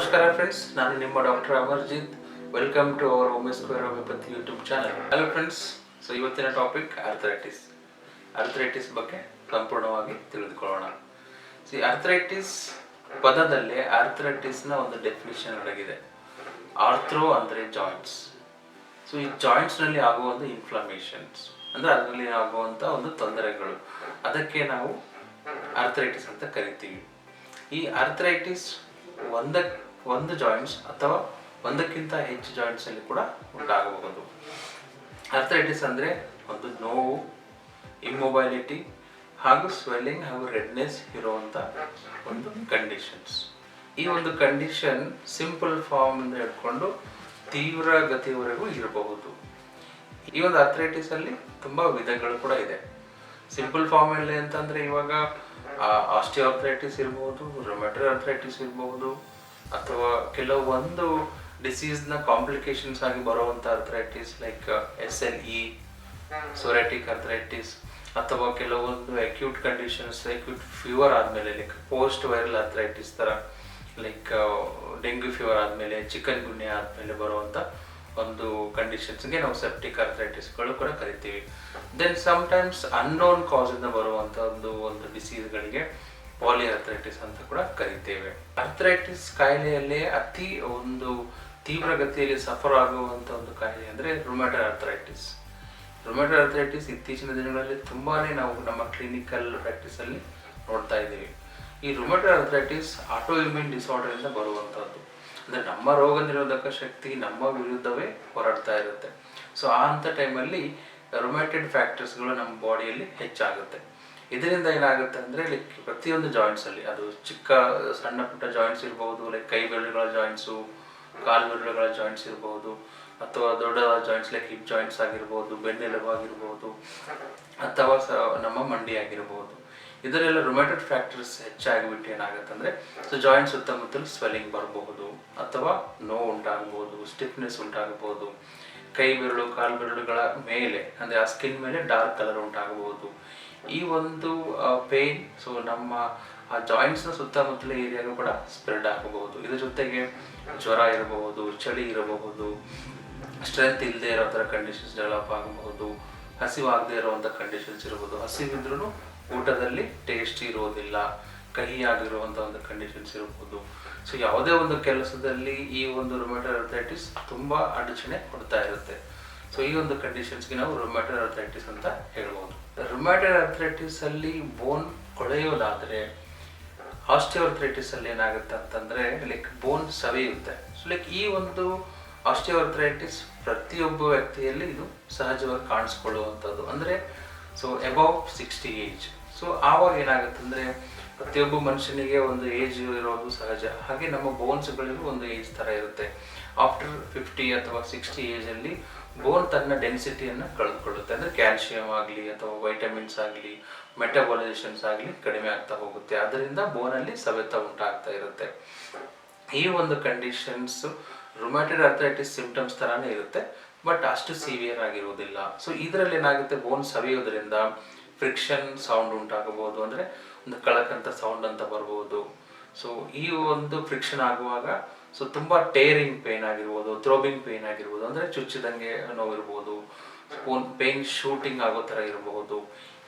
ನಮಸ್ಕಾರ ಫ್ರೆಂಡ್ಸ್, ನಾನು ನಿಮ್ಮ doctor Amarjit. Welcome to our home square homeopathy YouTube channel. Hello friends, so ಇವತ್ತಿನ topic arthritis ಬಗ್ಗೆ ಸಂಪೂರ್ಣವಾಗಿ ತಿಳಿದುಕೊಳ್ಳೋಣ. ಆರ್ಥರೈಟಿಸ್ ಪದದಲ್ಲೇ ಆರ್ಥರೈಟಿಸ್ನ ಒಂದು ಡೆಫಿನಿಷನ್ ಅಡಗಿದೆ. ಆರ್ಥ್ರೋ ಅಂದರೆ ಜಾಯಿಂಟ್ಸ್. ಸೊ ಈ ಜಾಯಿಂಟ್ಸ್ನಲ್ಲಿ ಆಗುವ ಒಂದು ಇನ್ಫ್ಲಮೇಷನ್ಸ್ ಅಂದರೆ ಅದರಲ್ಲಿ ಆಗುವಂಥ ಒಂದು ತೊಂದರೆಗಳು, ಅದಕ್ಕೆ ನಾವು ಆರ್ಥರೈಟಿಸ್ ಅಂತ ಕರಿತೀವಿ. ಈ ಆರ್ಥರೈಟಿಸ್ ಒಂದು ಜಾಯಿಂಟ್ಸ್ ಅಥವಾ ಒಂದಕ್ಕಿಂತ ಹೆಚ್ಚು ಜಾಯಿಂಟ್ಸ್ ಅಲ್ಲಿ ಕೂಡ ಉಂಟಾಗಬಹುದು. ಆರ್ಥರೈಟಿಸ್ ಅಂದರೆ ಒಂದು ನೋವು, ಇಮ್ಮೊಬೈಲಿಟಿ ಹಾಗೂ ಸ್ವೆಲ್ಲಿಂಗ್ ಹಾಗೂ ರೆಡ್ನೆಸ್ ಇರುವಂಥ ಒಂದು ಕಂಡೀಷನ್ಸ್. ಈ ಒಂದು ಕಂಡೀಷನ್ ಸಿಂಪಲ್ ಫಾರ್ಮ್ ಅಂತ ಹೇಳ್ಕೊಂಡು ತೀವ್ರ ಗತಿಯವರೆಗೂ ಇರಬಹುದು. ಈ ಒಂದು ಆರ್ಥರೈಟಿಸ್ ಅಲ್ಲಿ ತುಂಬ ವಿಧಗಳು ಕೂಡ ಇದೆ. ಸಿಂಪಲ್ ಫಾರ್ಮ್ ಅಲ್ಲಿ ಅಂತಂದ್ರೆ ಇವಾಗ ಆಸ್ಟಿಯೋಆರ್ಥರೈಟಿಸ್ ಇರಬಹುದು, ರುಮಟೈಡ್ ಆರ್ಥರೈಟಿಸ್ ಇರಬಹುದು, ಅಥವಾ ಕೆಲವೊಂದು ಡಿಸೀಸ್ನ ಕಾಂಪ್ಲಿಕೇಶನ್ಸ್ ಆಗಿ ಬರುವಂಥ ಆರ್ಥರೈಟಿಸ್ ಲೈಕ್ SLE, ಸೊರಾಟಿಕ್ ಆರ್ಥರೈಟಿಸ್, ಅಥವಾ ಕೆಲವೊಂದು ಅಕ್ಯೂಟ್ ಕಂಡೀಷನ್ಸ್, ಅಕ್ಯೂಟ್ ಫೀವರ್ ಆದಮೇಲೆ ಲೈಕ್ ಪೋಸ್ಟ್ ವೈರಲ್ ಆರ್ಥರೈಟಿಸ್ ಥರ, ಲೈಕ್ ಡೆಂಗ್ಯೂ ಫೀವರ್ ಆದಮೇಲೆ, ಚಿಕನ್ ಗುನ್ಯಾ ಆದಮೇಲೆ ಬರುವಂಥ ಒಂದು ಕಂಡೀಷನ್ಸ್ಗೆ ನಾವು ಸೆಪ್ಟಿಕ್ ಆರ್ಥರೈಟಿಸ್ಗಳು ಕೂಡ ಕರಿತೀವಿ. ದೆನ್ ಸಮ್ಟೈಮ್ಸ್ ಅನ್ನೋನ್ ಕಾಸಿಂದ ಬರುವಂಥ ಒಂದು ಡಿಸೀಸ್ಗಳಿಗೆ ಪಾಲಿಆರ್ಥರೈಟಿಸ್ ಅಂತ ಕೂಡ ಕರಿತೇವೆ. ಆರ್ಥರೈಟಿಸ್ ಕಾಯಿಲೆಯಲ್ಲೇ ಅತಿ ಒಂದು ತೀವ್ರಗತಿಯಲ್ಲಿ ಸಫರ್ ಆಗುವಂಥ ಒಂದು ಕಾಯಿಲೆ ಅಂದರೆ ರುಮಟೈಡ್ ಆರ್ಥರೈಟಿಸ್. ರುಮಟೈಡ್ ಆರ್ಥರೈಟಿಸ್ ಇತ್ತೀಚಿನ ದಿನಗಳಲ್ಲಿ ತುಂಬಾನೇ ನಾವು ನಮ್ಮ ಕ್ಲಿನಿಕಲ್ ಪ್ರಾಕ್ಟೀಸಲ್ಲಿ ನೋಡ್ತಾ ಇದ್ದೀವಿ. ಈ rheumatoid arthritis auto immune disorder ಇಂದ ಬರುವಂಥದ್ದು. ಅಂದರೆ ನಮ್ಮ ರೋಗ ನಿರೋಧಕ ಶಕ್ತಿ ನಮ್ಮ ವಿರುದ್ಧವೇ ಹೋರಾಡ್ತಾ ಇರುತ್ತೆ. ಸೊ ಅಂಥ ಟೈಮಲ್ಲಿ ರುಮಟೈಡ್ ಫ್ಯಾಕ್ಟರ್ಸ್ಗಳು ನಮ್ಮ ಬಾಡಿಯಲ್ಲಿ ಹೆಚ್ಚಾಗುತ್ತೆ. ಇದರಿಂದ ಏನಾಗುತ್ತೆ ಅಂದರೆ ಲೈಕ್ ಪ್ರತಿಯೊಂದು ಜಾಯಿಂಟ್ಸಲ್ಲಿ, ಅದು ಸಣ್ಣ ಪುಟ್ಟ ಜಾಯಿಂಟ್ಸ್ ಇರ್ಬೋದು, ಲೈಕ್ ಕೈ ಬೆರಳುಗಳ ಜಾಯಿಂಟ್ಸು, ಕಾಲು ಬೆರಳುಗಳ ಜಾಯಿಂಟ್ಸ್ ಇರ್ಬೋದು, ಅಥವಾ ದೊಡ್ಡದಾದ ಜಾಯಿಂಟ್ಸ್ ಲೈಕ್ ಹಿಪ್ ಜಾಯಿಂಟ್ಸ್ ಆಗಿರ್ಬೋದು, ಬೆನ್ನೆಲುಬು ಆಗಿರ್ಬೋದು, ಅಥವಾ ನಮ್ಮ ಮಂಡಿ ಆಗಿರ್ಬೋದು. ಇದರೆಲ್ಲ ರುಮಟೈಡ್ ಫ್ಯಾಕ್ಟರ್ಸ್ ಹೆಚ್ಚಾಗಿಬಿಟ್ಟು ಏನಾಗುತ್ತೆ ಅಂದರೆ ಸೊ ಜಾಯಿಂಟ್ ಸುತ್ತಮುತ್ತಲು ಸ್ವೆಲ್ಲಿಂಗ್ ಬರಬಹುದು, ಅಥವಾ ನೋವು ಉಂಟಾಗಬಹುದು, ಸ್ಟಿಫ್ನೆಸ್ ಉಂಟಾಗಬಹುದು, ಕೈ ಬೆರಳು ಕಾಲು ಬೆರಳುಗಳ ಮೇಲೆ ಅಂದರೆ ಆ ಸ್ಕಿನ್ ಮೇಲೆ ಡಾರ್ಕ್ ಕಲರ್ ಉಂಟಾಗಬಹುದು. ಈ ಒಂದು ಪೇನ್ ಸೊ ನಮ್ಮ ಆ ಜಾಯಿಂಟ್ಸ್ನ ಸುತ್ತಮುತ್ತಲ ಏರಿಯಾಗೂ ಕೂಡ ಸ್ಪ್ರೆಡ್ ಆಗಬಹುದು. ಇದ್ರ ಜೊತೆಗೆ ಜ್ವರ ಇರಬಹುದು, ಚಳಿ ಇರಬಹುದು, ಸ್ಟ್ರೆಂತ್ ಇಲ್ಲದೆ ಇರೋ ಥರ ಕಂಡೀಷನ್ಸ್ ಡೆವಲಪ್ ಆಗಬಹುದು, ಹಸಿವಾಗದೇ ಇರುವಂಥ ಕಂಡೀಷನ್ಸ್ ಇರ್ಬೋದು, ಹಸಿವಿದ್ರೂ ಊಟದಲ್ಲಿ ಟೇಸ್ಟ್ ಇರೋದಿಲ್ಲ, ಕಹಿಯಾಗಿರುವಂಥ ಒಂದು ಕಂಡೀಷನ್ಸ್ ಇರ್ಬೋದು. ಸೊ ಯಾವುದೇ ಒಂದು ಕೆಲಸದಲ್ಲಿ ಈ ಒಂದು ರುಮಟೈಡ್ ಆರ್ಥರೈಟಿಸ್ ತುಂಬ ಅಡಚಣೆ ಕೊಡ್ತಾ ಇರುತ್ತೆ. ಸೊ ಈ ಒಂದು ಕಂಡೀಷನ್ಸ್ಗೆ ನಾವು ರುಮಟೈಡ್ ಆರ್ಥರೈಟಿಸ್ ಅಂತ ಹೇಳ್ಬೋದು. ರುಮಟೈಡ್ ಆರ್ಥರೈಟಿಸ್ ಅಲ್ಲಿ ಬೋನ್ ಕೊಳೆಯೋದಾದರೆ, ಆಸ್ಟಿಯೋಆರ್ಥರೈಟಿಸ್ ಅಲ್ಲಿ ಏನಾಗುತ್ತೆ ಅಂತಂದರೆ ಲೈಕ್ ಬೋನ್ ಸವೆಯುತ್ತೆ. ಸೊ ಲೈಕ್ ಈ ಒಂದು ಆಸ್ಟಿಯೋಆರ್ಥರೈಟಿಸ್ ಪ್ರತಿಯೊಬ್ಬ ವ್ಯಕ್ತಿಯಲ್ಲಿ ಇದು ಸಹಜವಾಗಿ ಕಾಣಿಸ್ಕೊಳ್ಳುವಂಥದ್ದು. ಅಂದರೆ ಸೊ ಅಬೌವ್ 60 ಏಜ್. ಸೊ ಆವಾಗ ಏನಾಗುತ್ತೆ ಅಂದರೆ ಪ್ರತಿಯೊಬ್ಬ ಮನುಷ್ಯನಿಗೆ ಒಂದು ಏಜ್ ಇರೋದು ಸಹಜ. ಹಾಗೆ ನಮ್ಮ ಬೋನ್ಸ್ಗಳಿಗೂ ಒಂದು ಏಜ್ ಥರ ಇರುತ್ತೆ. ಆಫ್ಟರ್ 50 ಅಥವಾ 60 ಏಜಲ್ಲಿ ಬೋನ್ ತನ್ನ ಡೆನ್ಸಿಟಿಯನ್ನು ಕಳೆದುಕೊಳ್ಳುತ್ತೆ. ಅಂದರೆ ಕ್ಯಾಲ್ಶಿಯಂ ಆಗಲಿ ಅಥವಾ ವೈಟಮಿನ್ಸ್ ಆಗಲಿ ಮೆಟಬಲೈಸೇಷನ್ಸ್ ಆಗಲಿ ಕಡಿಮೆ ಆಗ್ತಾ ಹೋಗುತ್ತೆ. ಅದರಿಂದ ಬೋನಲ್ಲಿ ಸವೆತ ಉಂಟಾಗ್ತಾ ಇರುತ್ತೆ. ಈ ಒಂದು ಕಂಡೀಷನ್ಸ್ ರುಮಟೈಡ್ ಆರ್ಥರೈಟಿಸ್ ಸಿಂಪ್ಟಮ್ಸ್ ಥರನೇ ಇರುತ್ತೆ, ಬಟ್ ಅಷ್ಟು ಸಿವಿಯರ್ ಆಗಿರುವುದಿಲ್ಲ. ಸೊ ಇದರಲ್ಲಿ ಏನಾಗುತ್ತೆ, ಬೋನ್ ಸವಿಯೋದ್ರಿಂದ ಫ್ರಿಕ್ಷನ್ ಸೌಂಡ್ ಉಂಟಾಗಬಹುದು, ಅಂದರೆ ಒಂದು ಕಳಕಂತ ಸೌಂಡ್ ಅಂತ ಬರ್ಬೋದು. ಸೊ ಈ ಒಂದು ಫ್ರಿಕ್ಷನ್ ಆಗುವಾಗ ಸೊ ತುಂಬ ಟೇರಿಂಗ್ ಪೇನ್ ಆಗಿರ್ಬೋದು, ಥ್ರೋಬಿಂಗ್ ಪೇನ್ ಆಗಿರ್ಬೋದು, ಅಂದರೆ ಚುಚ್ಚಿದಂಗೆ ನೋವಿರ್ಬೋದು, ಪೇನ್ ಶೂಟಿಂಗ್ ಆಗೋ ಥರ ಇರಬಹುದು.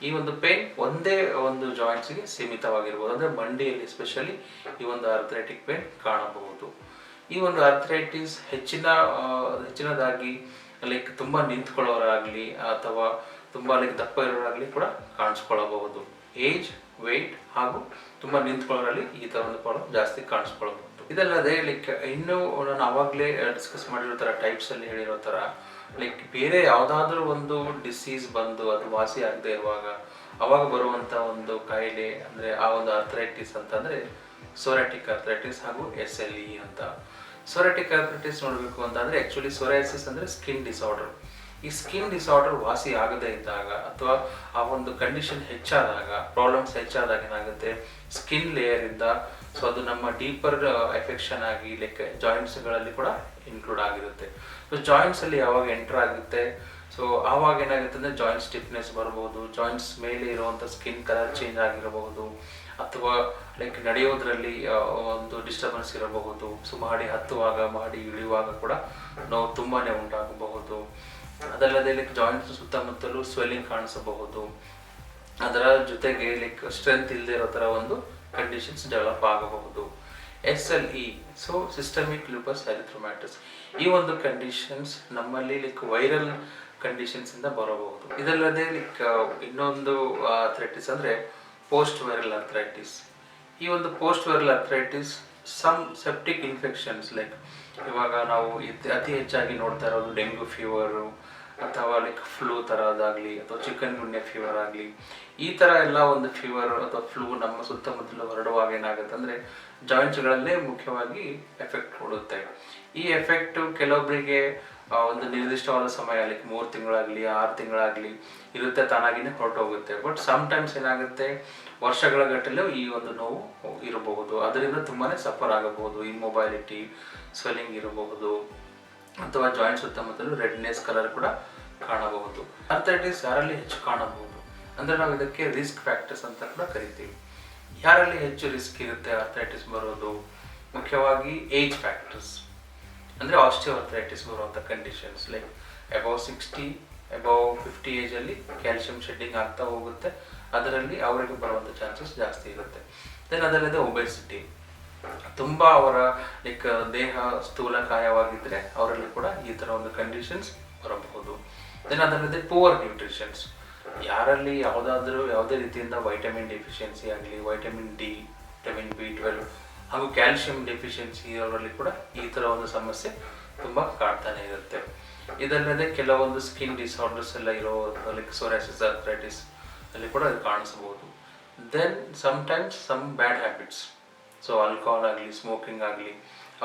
ಈ ಒಂದು ಪೇನ್ ಒಂದೇ ಒಂದು ಜಾಯಿಂಟ್ಸ್ಗೆ ಸೀಮಿತವಾಗಿರ್ಬೋದು, ಅಂದರೆ ಮಂಡಿಯಲ್ಲಿ ಎಸ್ಪೆಷಲಿ ಈ ಒಂದು ಆರ್ಥರೈಟಿಕ್ ಪೇನ್ ಕಾಣಬಹುದು. ಈ ಒಂದು ಆರ್ಥರೈಟಿಸ್ ಹೆಚ್ಚಿನದಾಗಿ ಲೈಕ್ ತುಂಬ ನಿಂತ್ಕೊಳ್ಳೋರಾಗಲಿ ಅಥವಾ ತುಂಬ ಲೈಕ್ ದಪ್ಪ ಇರೋರಾಗಲಿ ಕೂಡ ಕಾಣಿಸ್ಕೊಳ್ಳಬಹುದು. ಏಜ್, ವೆಯ್ಟ್ ಹಾಗೂ ತುಂಬ ನಿಂತ್ಕೊಳ್ಳೋರಲ್ಲಿ ಈ ಥರ ಒಂದು ಪ್ರಾಬ್ಲಮ್ ಜಾಸ್ತಿ ಕಾಣಿಸ್ಕೊಳ್ಬಹುದು. ಇದಲ್ಲದೆ ಲೈಕ್ ಇನ್ನೂ ನಾನು ಆವಾಗಲೇ ಡಿಸ್ಕಸ್ ಮಾಡಿರೋ ಥರ ಟೈಪ್ಸಲ್ಲಿ ಹೇಳಿರೋ ಥರ ಲೈಕ್ ಬೇರೆ ಯಾವುದಾದ್ರೂ ಒಂದು ಡಿಸೀಸ್ ಬಂದು ಅದು ವಾಸಿ ಆಗದೆ ಇರುವಾಗ ಅವಾಗ ಬರುವಂಥ ಒಂದು ಕಾಯಿಲೆ ಅಂದರೆ ಆ ಒಂದು ಆರ್ಥರೈಟಿಸ್ ಅಂತಂದರೆ ಸೊರಾಟಿಕ್ ಆರ್ಥರೈಟಿಸ್ ಹಾಗೂ SLE ಅಂತ. ಸೊರಾಟಿಕ್ ಆರ್ಥರೈಟಿಸ್ ನೋಡಬೇಕು ಅಂತಂದರೆ ಆ್ಯಕ್ಚುಲಿ ಸೊರಾಸಿಸ್ ಅಂದರೆ ಸ್ಕಿನ್ ಡಿಸಾರ್ಡರ್. ಈ ಸ್ಕಿನ್ ಡಿಸಾರ್ಡರ್ ವಾಸಿ ಆಗದೇ ಇದ್ದಾಗ ಅಥವಾ ಆ ಒಂದು ಕಂಡೀಷನ್ ಹೆಚ್ಚಾದಾಗ, ಪ್ರಾಬ್ಲಮ್ಸ್ ಹೆಚ್ಚಾದಾಗ ಏನಾಗುತ್ತೆ, ಸ್ಕಿನ್ ಲೇಯರಿಂದ ಸೊ ಅದು ನಮ್ಮ ಡೀಪರ್ ಎಫೆಕ್ಷನ್ ಆಗಿ ಲೈಕ್ ಜಾಯಿಂಟ್ಸ್ಗಳಲ್ಲಿ ಕೂಡ ಇನ್ಕ್ಲೂಡ್ ಆಗಿರುತ್ತೆ. ಸೊ ಜಾಯಿಂಟ್ಸಲ್ಲಿ ಯಾವಾಗ ಎಂಟರ್ ಆಗುತ್ತೆ ಸೊ ಆವಾಗ ಏನಾಗುತ್ತೆ ಅಂದರೆ ಜಾಯಿಂಟ್ ಸ್ಟಿಫ್ನೆಸ್ ಬರ್ಬೋದು, ಜಾಯಿಂಟ್ಸ್ ಮೇಲೆ ಇರುವಂಥ ಸ್ಕಿನ್ ಕಲರ್ ಚೇಂಜ್ ಆಗಿರಬಹುದು, ಅಥವಾ ಲೈಕ್ ನಡೆಯೋದ್ರಲ್ಲಿ ಒಂದು ಡಿಸ್ಟರ್ಬೆನ್ಸ್ ಇರಬಹುದು. ಸೊ ಮಾಡಿ ಹತ್ತುವಾಗ ಮಾಡಿ ಇಳಿಯುವಾಗ ಕೂಡ ನೋವು ತುಂಬಾ ಉಂಟಾಗಬಹುದು. ಅದಲ್ಲದೆ ಲೈಕ್ ಜಾಯಿಂಟ್ಸ್ ಸುತ್ತಮುತ್ತಲೂ ಸ್ವೆಲ್ಲಿಂಗ್ ಕಾಣಿಸಬಹುದು. ಅದರ ಜೊತೆಗೆ ಲೈಕ್ ಸ್ಟ್ರೆಂತ್ ಇಲ್ಲದೆ ಇರೋ ಥರ ಒಂದು ಕಂಡೀಷನ್ಸ್ ಡೆವಲಪ್ ಆಗಬಹುದು. SLE, ಸೊ ಸಿಸ್ಟಮಿಕ್ ಲೂಪಸ್ ಎರಿಥ್ರೋಮ್ಯಾಟಿಸ್, ಈ ಒಂದು ಕಂಡೀಷನ್ಸ್ ನಮ್ಮಲ್ಲಿ ಲೈಕ್ ವೈರಲ್ ಕಂಡೀಷನ್ಸ್ ಇಂದ ಬರಬಹುದು. ಇದಲ್ಲದೆ ಲೈಕ್ ಇನ್ನೊಂದು ಅರ್ಥ್ರೈಟಿಸ್ ಅಂದ್ರೆ ಪೋಸ್ಟ್ ವೈರಲ್ ಅರ್ಥ್ರೈಟಿಸ್. ಈ ಒಂದು post viral arthritis some septic infections, like ಇವಾಗ ನಾವು ಅತಿ ಹೆಚ್ಚಾಗಿ ನೋಡ್ತಾ ಇರೋದು ಡೆಂಗ್ಯೂ ಫೀವರು ಅಥವಾ ಲೈಕ್ ಫ್ಲೂ ಥರದಾಗಲಿ ಅಥವಾ ಚಿಕನ್ ಗುನ್ಯಾ ಫೀವರ್ ಆಗಲಿ, ಈ ಥರ ಎಲ್ಲ ಒಂದು ಫೀವರ್ ಅಥವಾ ಫ್ಲೂ ನಮ್ಮ ಸುತ್ತಮುತ್ತಲು ಹರಡುವಾಗ ಏನಾಗುತ್ತೆ ಅಂದರೆ ಜಾಯಿಂಟ್ಸ್ಗಳಲ್ಲೇ ಮುಖ್ಯವಾಗಿ ಎಫೆಕ್ಟ್ ಕೊಡುತ್ತೆ. ಈ ಎಫೆಕ್ಟು ಕೆಲವೊಬ್ಬರಿಗೆ ಒಂದು ನಿರ್ದಿಷ್ಟವಾದ ಸಮಯ ಲೈಕ್ 3 ತಿಂಗಳಾಗಲಿ 6 ತಿಂಗಳಾಗಲಿ ಇರುತ್ತೆ, ತಾನಾಗಿನೇ ಹೊರಟೋಗುತ್ತೆ. ಬಟ್ ಸಮ್ಟೈಮ್ಸ್ ಏನಾಗುತ್ತೆ ವರ್ಷಗಳ ಗಟ್ಟಲೆ ಈ ಒಂದು ನೋವು ಇರಬಹುದು. ಅದರಿಂದ ತುಂಬಾ ಸಫರ್ ಆಗಬಹುದು. ಇಮ್ಮೊಬೈಲಿಟಿ, ಸ್ವೆಲ್ಲಿಂಗ್ ಇರಬಹುದು ಅಥವಾ ಜಾಯಿಂಟ್ ಸುತ್ತಮುತ್ತಲು ರೆಡ್ನೆಸ್ ಕಲರ್ ಕೂಡ ಕಾಣಬಹುದು. ಅರ್ಥ್ರೈಟಿಸ್ ಯಾರಲ್ಲಿ ಹೆಚ್ಚು ಕಾಣಬಹುದು ಅಂದರೆ ನಾವು ಇದಕ್ಕೆ ರಿಸ್ಕ್ ಫ್ಯಾಕ್ಟರ್ಸ್ ಅಂತ ಕೂಡ ಕರಿತೀವಿ. ಯಾರಲ್ಲಿ ಹೆಚ್ಚು ರಿಸ್ಕ್ ಇರುತ್ತೆ ಅರ್ಥ್ರೈಟಿಸ್ ಬರೋದು? ಮುಖ್ಯವಾಗಿ ಏಜ್ ಫ್ಯಾಕ್ಟರ್ಸ್, ಅಂದರೆ ಆಸ್ಟಿಯೋಆರ್ಥ್ರೈಟಿಸ್ ಬರುವಂಥ ಕಂಡೀಷನ್ಸ್ ಲೈಕ್ ಅಬೌವ್ 60 ಅಬೌವ್ 50 ಏಜಲ್ಲಿ ಕ್ಯಾಲ್ಸಿಯಂ ಶೆಡ್ಡಿಂಗ್ ಆಗ್ತಾ ಹೋಗುತ್ತೆ, ಅದರಲ್ಲಿ ಅವರಿಗೆ ಬರುವಂಥ ಚಾನ್ಸಸ್ ಜಾಸ್ತಿ ಇರುತ್ತೆ. ದೆನ್ ಅದಲ್ಲದೆ ಒಬೆಸಿಟಿ, ತುಂಬ ಅವರ ಲೈಕ್ ದೇಹ ಸ್ಥೂಲಕಾಯವಾಗಿದ್ದರೆ ಅವರಲ್ಲಿ ಕೂಡ ಈ ಥರ ಒಂದು ಕಂಡೀಷನ್ಸ್ ಬರಬಹುದು. ದೆನ್ ಅದಲ್ಲದೆ ಪೂವರ್ ನ್ಯೂಟ್ರಿಷನ್ಸ್, ಯಾರಲ್ಲಿ ಯಾವುದೇ ರೀತಿಯಿಂದ ವೈಟಮಿನ್ ಡೆಫಿಷಿಯನ್ಸಿ ಆಗಲಿ, ವೈಟಮಿನ್ ಡಿ, ವಿಟಮಿನ್ B12 ಹಾಗೂ ಕ್ಯಾಲ್ಸಿಯಂ ಡೆಫಿಷಿಯನ್ಸಿ ಅವರಲ್ಲಿ ಕೂಡ ಈ ಥರ ಒಂದು ಸಮಸ್ಯೆ ತುಂಬ ಕಾಡ್ತಾನೆ ಇರುತ್ತೆ. ಇದಲ್ಲದೆ ಕೆಲವೊಂದು ಸ್ಕಿನ್ ಡಿಸಾರ್ಡರ್ಸ್ ಎಲ್ಲ ಇರೋ ಲೈಕ್ ಸೋರಿಯಾಸಿಸ್ ಅರ್ಥ್ರೈಟಿಸ್ ಅಲ್ಲಿ ಕೂಡ ಇದು ಕಾಣಿಸಬಹುದು. Then sometimes some bad habits, so alcohol ಆಗಲಿ ಸ್ಮೋಕಿಂಗ್ ಆಗಲಿ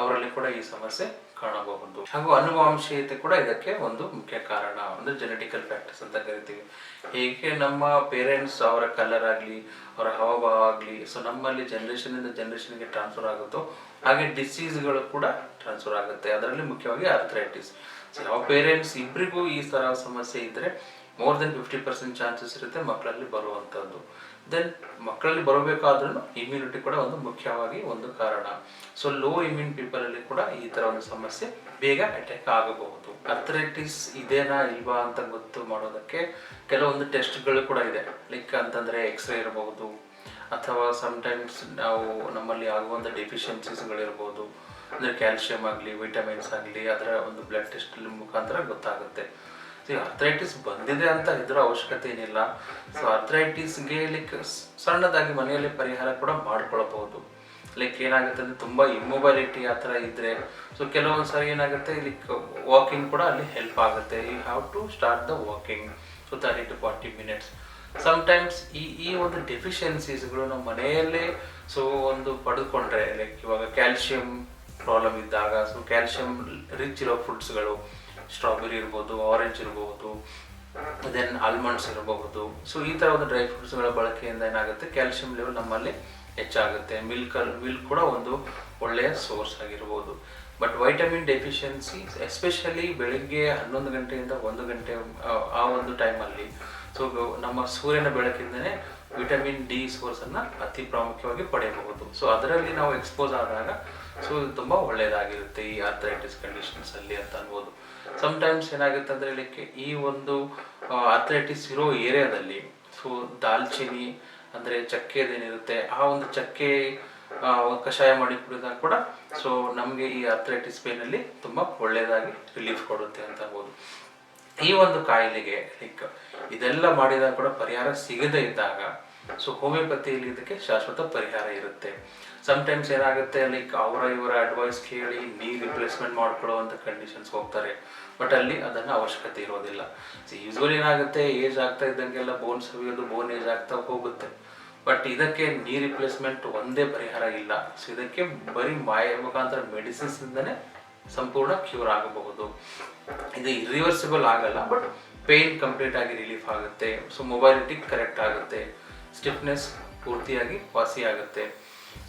ಅವರಲ್ಲಿ ಕೂಡ ಈ ಸಮಸ್ಯೆ ಕಾಣಬಹುದು. ಹಾಗೂ ಅನುವಂಶೀಯತೆ ಕೂಡ ಇದಕ್ಕೆ ಒಂದು ಮುಖ್ಯ ಕಾರಣ, ಅಂದರೆ ಜೆನೆಟಿಕಲ್ ಫ್ಯಾಕ್ಟರ್ಸ್ ಅಂತ ಕರಿತೀವಿ. ಹೇಗೆ ನಮ್ಮ ಪೇರೆಂಟ್ಸ್ ಅವರ ಕಲರ್ ಆಗಲಿ ಅವರ ಹಾವಭಾವ ಆಗಲಿ ಸೊ ನಮ್ಮಲ್ಲಿ ಜನರೇಷನಿಂದ ಜನರೇಷನ್ಗೆ ಟ್ರಾನ್ಸ್ಫರ್ ಆಗುತ್ತೋ ಹಾಗೆ ಡಿಸೀಸ್ಗಳು ಕೂಡ ಟ್ರಾನ್ಸ್ಫರ್ ಆಗುತ್ತೆ. ಅದರಲ್ಲಿ ಮುಖ್ಯವಾಗಿ ಅರ್ಥ್ರೈಟಿಸ್. ಸೊ ಯಾವ ಪೇರೆಂಟ್ಸ್ ಇಬ್ಬರಿಗೂ ಈ ಥರ ಸಮಸ್ಯೆ ಇದ್ದರೆ ಮೋರ್ ದೆನ್ 50% ಚಾನ್ಸಸ್ ಇರುತ್ತೆ ಮಕ್ಕಳಲ್ಲಿ ಬರುವಂಥದ್ದು. ದೆನ್ ಮಕ್ಕಳಲ್ಲಿ ಬರಬೇಕಾದ್ರೂ ಇಮ್ಯುನಿಟಿ ಕೂಡ ಒಂದು ಮುಖ್ಯವಾಗಿ ಒಂದು ಕಾರಣ. ಸೊ ಲೋ ಇಮ್ಯೂನ್ ಪೀಪಲ್ ಅಲ್ಲಿ ಕೂಡ ಈ ತರ ಒಂದು ಸಮಸ್ಯೆ ಬೇಗ ಅಟ್ಯಾಕ್ ಆಗಬಹುದು. ಅರ್ಥ್ರೈಟಿಸ್ ಇದೇನಾ ಇಲ್ವಾ ಅಂತ ಗೊತ್ತು ಮಾಡೋದಕ್ಕೆ ಕೆಲವೊಂದು ಟೆಸ್ಟ್ಗಳು ಕೂಡ ಇದೆ. ಲೈಕ್ ಅಂತಂದ್ರೆ ಎಕ್ಸ್ರೇ ಇರಬಹುದು ಅಥವಾ ಸಮ್ಟೈಮ್ಸ್ ನಾವು ನಮ್ಮಲ್ಲಿ ಆಗುವಂಥ ಡೆಫಿಷಿಯನ್ಸೀಸ್ಗಳಿರ್ಬೋದು, ಅಂದರೆ ಕ್ಯಾಲ್ಸಿಯಂ ಆಗಲಿ ವಿಟಮಿನ್ಸ್ ಆಗಲಿ ಅದರ ಒಂದು ಬ್ಲಡ್ ಟೆಸ್ಟ್ ಮುಖಾಂತರ ಗೊತ್ತಾಗುತ್ತೆ. ಅರ್ಥ್ರೈಟಿಸ್ ಬಂದಿದೆ ಅಂತ ಇದ್ರ ಅವಶ್ಯಕತೆ ಏನಿಲ್ಲ. ಸೊ ಅರ್ಥ್ರೈಟಿಸ್ಗೆ ಲೈಕ್ ಸಣ್ಣದಾಗಿ ಮನೆಯಲ್ಲಿ ಪರಿಹಾರ ಕೂಡ ಮಾಡ್ಕೊಳ್ಬಹುದು. ಲೈಕ್ ಏನಾಗುತ್ತೆ ಅಂದರೆ ತುಂಬ ಇಮ್ಮೊಬೈಲಿಟಿ ಆ ಥರ ಇದ್ದರೆ ಸೊ ಕೆಲವೊಂದು ಸಾರಿ ಏನಾಗುತ್ತೆ ಲೈಕ್ ವಾಕಿಂಗ್ ಕೂಡ ಅಲ್ಲಿ ಹೆಲ್ಪ್ ಆಗುತ್ತೆ. You have to start the walking so 30 to 40 minutes. Sometimes ಈ ಒಂದು ಡೆಫಿಷಿಯನ್ಸೀಸ್ಗಳು ನಮ್ಮ ಮನೆಯಲ್ಲೇ ಸೊ ಒಂದು ಪಡೆದುಕೊಂಡ್ರೆ ಲೈಕ್ ಇವಾಗ ಕ್ಯಾಲ್ಸಿಯಂ ಪ್ರಾಬ್ಲಮ್ ಇದ್ದಾಗ ಸೊ ಕ್ಯಾಲ್ಸಿಯಂ ರಿಚ್ ಇರೋ ಫುಡ್ಸ್ಗಳು ಸ್ಟ್ರಾಬೆರಿ ಇರ್ಬೋದು, ಆರೆಂಜ್ ಇರಬಹುದು, ದೆನ್ ಆಲ್ಮಂಡ್ಸ್ ಇರಬಹುದು. ಸೊ ಈ ಥರ ಒಂದು ಡ್ರೈ ಫ್ರೂಟ್ಸ್ಗಳ ಬಳಕೆಯಿಂದ ಏನಾಗುತ್ತೆ ಕ್ಯಾಲ್ಸಿಯಂ ಲೆವೆಲ್ ನಮ್ಮಲ್ಲಿ ಹೆಚ್ಚಾಗುತ್ತೆ. ಮಿಲ್ಕ್ ಕೂಡ ಒಂದು ಒಳ್ಳೆಯ ಸೋರ್ಸ್ ಆಗಿರ್ಬೋದು. ಬಟ್ ವೈಟಮಿನ್ ಡೆಫಿಷಿಯನ್ಸಿ ಎಸ್ಪೆಷಲಿ ಬೆಳಿಗ್ಗೆ 11 ಗಂಟೆಯಿಂದ 1 ಗಂಟೆ ಆ ಒಂದು ಟೈಮಲ್ಲಿ ಸೊ ನಮ್ಮ ಸೂರ್ಯನ ಬೆಳಕಿಂದನೇ ವಿಟಮಿನ್ ಡಿ ಸೋರ್ಸನ್ನು ಅತಿ ಪ್ರಾಮುಖ್ಯವಾಗಿ ಪಡೆಯಬಹುದು. ಸೊ ಅದರಲ್ಲಿ ನಾವು ಎಕ್ಸ್ಪೋಸ್ ಆದಾಗ ಸೊ ಇದು ತುಂಬ ಒಳ್ಳೆಯದಾಗಿರುತ್ತೆ ಈ ಆರ್ಥ್ರೈಟಿಸ್ ಕಂಡೀಷನ್ಸಲ್ಲಿ ಅಂತ ಅನ್ಬೋದು. ಸಮ್ಟೈಮ್ಸ್ ಏನಾಗುತ್ತೆ ಅಂದರೆ ಲೈಕ್ ಈ ಒಂದು ಆರ್ಥ್ರೈಟಿಸ್ ಇರೋ ಏರಿಯಾದಲ್ಲಿ ಸೊ ದಾಲ್ಚಿನ್ನಿ ಅಂದರೆ ಚಕ್ಕೆದೇನಿರುತ್ತೆ ಆ ಒಂದು ಚಕ್ಕೆ ಕಷಾಯ ಮಾಡಿ ಕುಡಿದಾಗ ಕೂಡ ಸೊ ನಮಗೆ ಈ ಆರ್ಥ್ರೈಟಿಸ್ ಪೇನಲ್ಲಿ ತುಂಬ ಒಳ್ಳೆಯದಾಗಿ ರಿಲೀಫ್ ಕೊಡುತ್ತೆ ಅಂತ ಅನ್ಬೋದು. ಈ ಒಂದು ಕಾಯಿಲೆಗೆ ಲೈಕ್ ಇದೆಲ್ಲ ಮಾಡಿದಾಗ ಕೂಡ ಪರಿಹಾರ ಸಿಗದೇ ಇದ್ದಾಗ ಸೊ ಹೋಮಿಯೋಪತಿಯಲ್ಲಿ ಇದಕ್ಕೆ ಶಾಶ್ವತ ಪರಿಹಾರ ಇರುತ್ತೆ. ಸಮ್ಟೈಮ್ಸ್ ಏನಾಗುತ್ತೆ ಲೈಕ್ ಇವರ ಅಡ್ವೈಸ್ ಕೇಳಿ ನೀ ರಿಪ್ಲೇಸ್ಮೆಂಟ್ ಮಾಡ್ಕೊಳ್ಳುವಂಥ ಕಂಡೀಷನ್ಸ್ ಹೋಗ್ತಾರೆ. ಬಟ್ ಅಲ್ಲಿ ಅದನ್ನು ಅವಶ್ಯಕತೆ ಇರೋದಿಲ್ಲ. ಸೊ ಯೂಸ್ವಲಿ ಏನಾಗುತ್ತೆ ಏಜ್ ಆಗ್ತಾ ಇದ್ದಂಗೆಲ್ಲ ಬೋನ್ ಸವಿಯೋದು, ಬೋನ್ ಏಜ್ ಆಗ್ತಾ ಹೋಗುತ್ತೆ. ಬಟ್ ಇದಕ್ಕೆ ನೀ ರಿಪ್ಲೇಸ್ಮೆಂಟ್ ಒಂದೇ ಪರಿಹಾರ ಇಲ್ಲ. ಸೊ ಇದಕ್ಕೆ ಬರೀ ಮುಖಾಂತರ ಮೆಡಿಸಿನ್ಸ್ ಇಂದನೇ ಸಂಪೂರ್ಣ ಕ್ಯೂರ್ ಆಗಬಹುದು. ಇದು ಇರಿವರ್ಸಿಬಲ್ ಆಗಲ್ಲ, ಬಟ್ ಪೇನ್ ಕಂಪ್ಲೀಟ್ ಆಗಿ ರಿಲೀಫ್ ಆಗುತ್ತೆ. ಸೊ ಮೊಬೈಲಿಟಿ ಕರೆಕ್ಟ್ ಆಗುತ್ತೆ, ಸ್ಟಿಫ್ನೆಸ್ ಪೂರ್ತಿಯಾಗಿ ವಾಸಿ ಆಗುತ್ತೆ.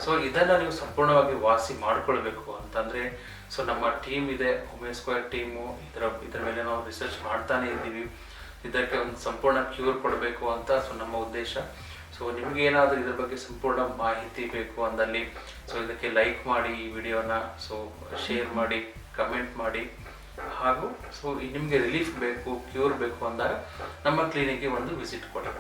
ಸೊ ಇದನ್ನು ನೀವು ಸಂಪೂರ್ಣವಾಗಿ ವಾಸಿ ಮಾಡ್ಕೊಳ್ಬೇಕು ಅಂತಂದರೆ ಸೊ ನಮ್ಮ ಟೀಮ್ ಇದೆ, ಹೋಮಿಯೋಸ್ಕ್ವೇರ್ ಟೀಮು, ಇದರ ಮೇಲೆ ನಾವು ರಿಸರ್ಚ್ ಮಾಡ್ತಾನೆ ಇದ್ದೀವಿ. ಇದಕ್ಕೆ ಒಂದು ಸಂಪೂರ್ಣ ಕ್ಯೂರ್ ಕೊಡಬೇಕು ಅಂತ ಸೊ ನಮ್ಮ ಉದ್ದೇಶ. ಸೊ ನಿಮಗೆ ಏನಾದರೂ ಇದ್ರ ಬಗ್ಗೆ ಸಂಪೂರ್ಣ ಮಾಹಿತಿ ಬೇಕು ಅಂದಲ್ಲಿ ಸೊ ಇದಕ್ಕೆ ಲೈಕ್ ಮಾಡಿ ಈ ವಿಡಿಯೋನ, ಸೊ ಶೇರ್ ಮಾಡಿ, ಕಮೆಂಟ್ ಮಾಡಿ. ಹಾಗೂ ಸೊ ನಿಮಗೆ ರಿಲೀಫ್ ಬೇಕು, ಕ್ಯೂರ್ ಬೇಕು ಅಂದಾಗ ನಮ್ಮ ಕ್ಲಿನಿಕ್ಗೆ ಒಂದು ವಿಸಿಟ್ ಕೊಡಿ.